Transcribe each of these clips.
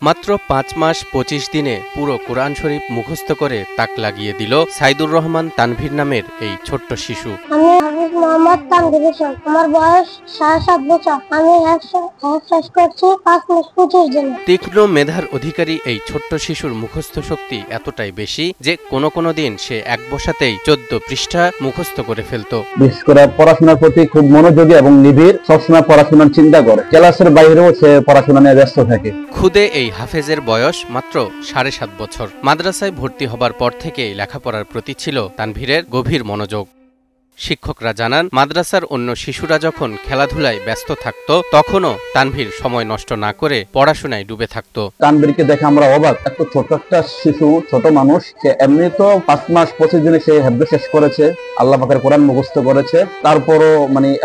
মাত্র ৫ মাস ২৫ দিনে পুরো কোরআন শরীফ মুখস্থ করে তাক লাগিয়ে দিল সাইদুর রহমান তানভীর নামের এই ছোট্ট শিশু। আমি হাফিজ মোহাম্মদ তানভীর হোসেন। আমার বয়স ৭.৫ বছর। আমি শেষ করছি ৫ মাস ২৫ দিনে। তীক্ষ্ণ মেধার অধিকারী এই ছোট্ট শিশুর মুখস্থ শক্তি এতটাই বেশি যে কোনো দিন সে এক বসাতেই ১৪ পৃষ্ঠা মুখস্থ করে ফেলত। বিশেষ করে পড়াশোনার প্রতি খুব মনোযোগী এবং নিবিড়, সবসময় পড়াশোনার চিন্তা করে। ক্লাসের বাইরেও সে পড়াশোনা নিয়ে ব্যস্ত থাকে। খুদে এই হাফেজের বয়স মাত্র ৭.৫ বছর। মাদ্রাসায় ভর্তি হবার পর থেকেই লেখাপড়ার প্রতি ছিল তানভীরের গভীর মনোযোগ। শিক্ষকরা জানান, মাদ্রাসার অন্য শিশুরা যখন খেলাধুলায় ব্যস্ত থাকত তখনও তানভীর সময় নষ্ট না করে পড়াশোনায় ডুবে থাকত। তানভীরকে দেখে আমরা অবাক। এত ছোট একটা শিশু, ছোট মানুষ, সে এমনি তো ৫ মাস ২৫ দিনে সে হেফজ শেষ করেছে, আল্লাহ পাকের কোরআন মুখস্থ করেছে। তারপরও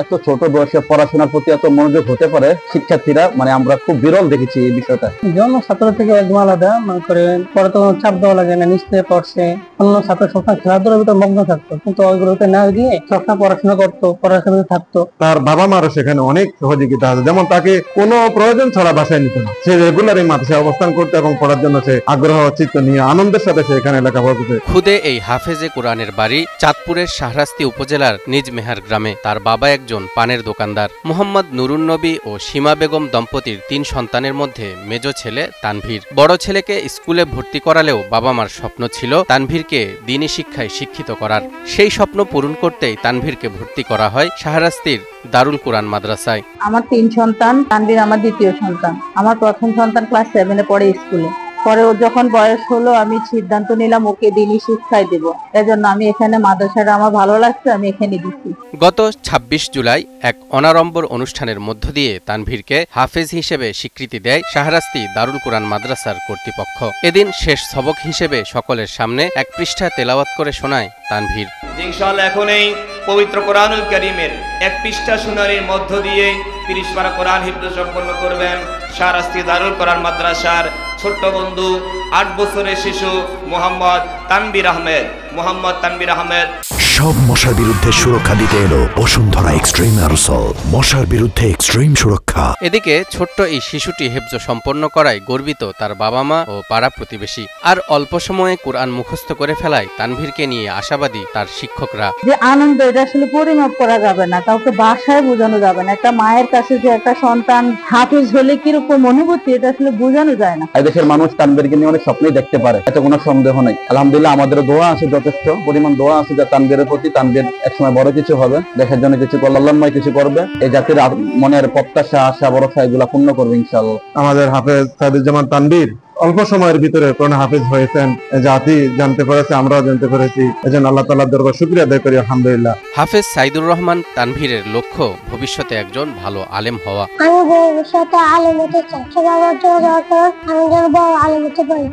এত ছোট বয়সে পড়াশোনার প্রতি এত মনোযোগ হতে পারে শিক্ষার্থীরা, আমরা খুব বিরল দেখেছি এই বিষয়টা। জন্ম ছাত্র থেকে একদম আলাদা, মনে করে পরে তো চাপ দেওয়া লাগে না, নিশ্চয়ই পড়ছে। অন্য ছাত্র সবসময় খেলাধুলার ভিতরে মগ্ন থাকতো, কিন্তু ওইগুলোতে না গিয়ে সবসময় পড়াশোনা করতো, পড়াশোনা থাকতো। তার বাবা মারও সেখানে অনেক সহযোগিতা আছে, যেমন তাকে কোনো প্রয়োজন ছাড়া বাসায় নিত না। সে রেগুলার এই মাদ্রাসায় অবস্থান করতে এবং পড়ার জন্য সে আগ্রহ চিত্ত নিয়ে আনন্দের সাথে সে এখানে লেখাপড়া করতে। খুদে এই হাফেজে কোরআনের বাড়ি চাঁদপুরের শাহরাস্তি উপজেলার নিজ মেহার গ্রামে। তার বাবা একজন পানের দোকানদার। মোহাম্মদ নুরুন নবী ও সীমা বেগম দম্পতির ৩ সন্তানের মধ্যে মেজ ছেলে তানভীর। বড় ছেলেকে স্কুলে ভর্তি করালেও বাবা মার স্বপ্ন ছিল তানভীরকে দ্বীনি শিক্ষায় শিক্ষিত করার। সেই স্বপ্ন পূরণ করতেই তানভীরকে ভর্তি করা হয় শাহরাস্তির দারুল কোরআন মাদ্রাসায়। আমার ৩ সন্তান, তানভীর আমার দ্বিতীয় সন্তান। আমার প্রথম সন্তান ক্লাস ৭-এ পড়ে স্কুলে। পরে ওর যখন বয়স হলো, আমি সিদ্ধান্ত নিলাম ওকে দ্বীনি শিক্ষায় দেব। এজন্য আমি এখানে মাদ্রাসাটা আমার ভালো লাগছে, আমি এখানে দিচ্ছি। গত ২৬ জুলাই এক অনাড়ম্বর অনুষ্ঠানের মধ্য দিয়ে তানভীরকে হাফেজ হিসেবে স্বীকৃতি দেয় শাহরাস্তি দারুল কোরআন মাদ্রাসার কর্তৃপক্ষ। এদিন শেষ সবক হিসেবে সকলের সামনে ১ পৃষ্ঠা তেলাওয়াত করে শোনায় তানভীর। ইনশাআল্লাহ এখন এই পবিত্র কোরআনুল কারীমের ১ পৃষ্ঠা শুনানির মধ্য দিয়ে ৩০ পারা কোরআন হিফজ সম্পন্ন করবেন শাহরাস্তি দারুল কোরআন মাদ্রাসার ছোট্ট বন্ধু ৮ বছরের শিশু মোহাম্মদ তানভীর আহমেদ। সব মশার বিরুদ্ধে সুরক্ষা দিতে এলো বসুন্ধরা এক্সট্রিম অ্যারোসল, মশার বিরুদ্ধে এক্সট্রিম সুরক্ষা। এদিকে ছোট্ট এই শিশুটি হেফজ সম্পন্ন করায় গর্বিত তার বাবা মা ও পাড়া প্রতিবেশী। আর অল্প সময়ে কোরআন মুখস্থ করে ফেলায় তানভীরকে নিয়ে আশাবাদী তার শিক্ষকরা। যে আনন্দ, এটা আসলে পরিমাপ করা যাবে না, কাউকে ভাষায় বোঝানো যাবে না। একটা মায়ের কাছে যে একটা সন্তান হাফেজ হলে কিরকম অনুভূতি, এটা আসলে বোঝানো যায় না। দেশের মানুষ তানভীরকে নিয়ে অনেক স্বপ্নই দেখতে পারে, এতে কোনো সন্দেহ নেই। আলহামদুলিল্লাহ আমাদের দোয়া আছে, যথেষ্ট পরিমাণ দোয়া আছে যে তানভীরের প্রতি, তানভীর একসময় বড় কিছু হবে, দেশের জন্য কিছু কল্যাণময় কিছু করবে, এই জাতির মনের প্রত্যাশা, আশা, ভরসা এগুলা পূর্ণ করবে ইনশাআল্লাহ। আমাদের হাফেজ সাইদুজ্জামান তানভীর অল্প সময়ের ভিতরে কোরআন হাফেজ হয়েছেন, জাতি জানতে পেরেছে, আমরাও জানতে পেরেছি। এজন্য আল্লাহ তাআলার দরবারে শুকরিয়া আদায় করি, আলহামদুলিল্লাহ। হাফেজ সাইদুর রহমান তানভীরের লক্ষ্য ভবিষ্যতে একজন ভালো আলেম হওয়া। আমি ভবিষ্যতে আলেম হতে চাই। সবাই আমার জন্য দোয়া করুন, আমি যেন বড় আলেম হতে পারি।